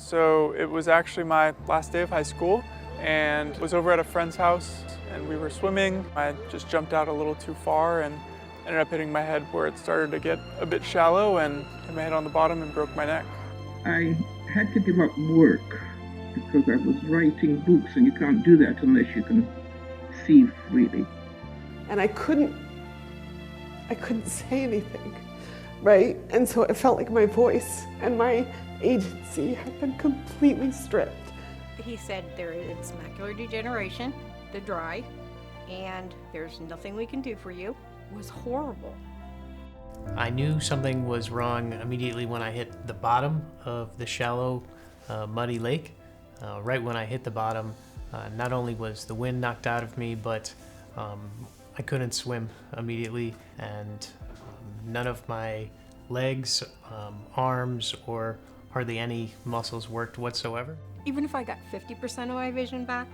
So it was actually my last day of high school and was over at a friend's house and we were swimming. I just jumped out a little too far and ended up hitting my head where it started to get a bit shallow and hit my head on the bottom and broke my neck. I had to give up work because I was writing books, and you can't do that unless you can see freely. And I couldn't say anything, right? And so it felt like my voice and my agency had been completely stripped. He said it's macular degeneration, the dry, and there's nothing we can do for you. It was horrible. I knew something was wrong immediately when I hit the bottom of the shallow, muddy lake. Right when I hit the bottom, not only was the wind knocked out of me, but I couldn't swim immediately, and none of my legs, arms, or hardly any muscles worked whatsoever. Even if I got 50% of my vision back,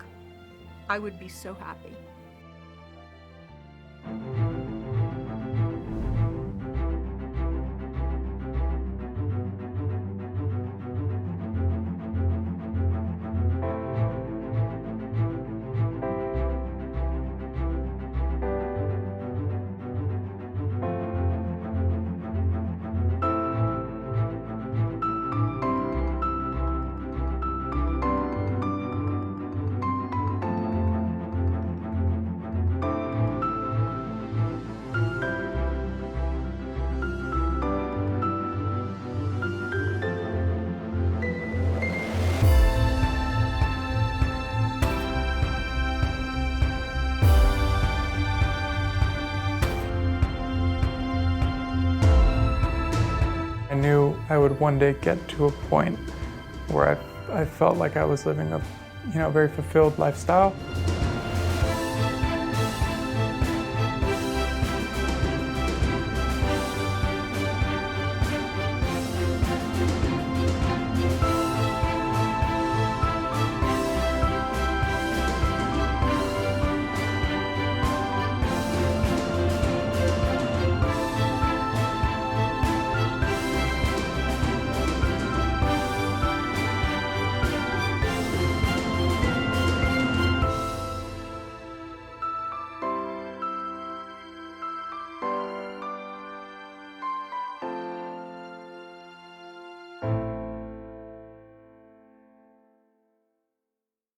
I would be so happy. I knew I would one day get to a point where I felt like I was living a very fulfilled lifestyle.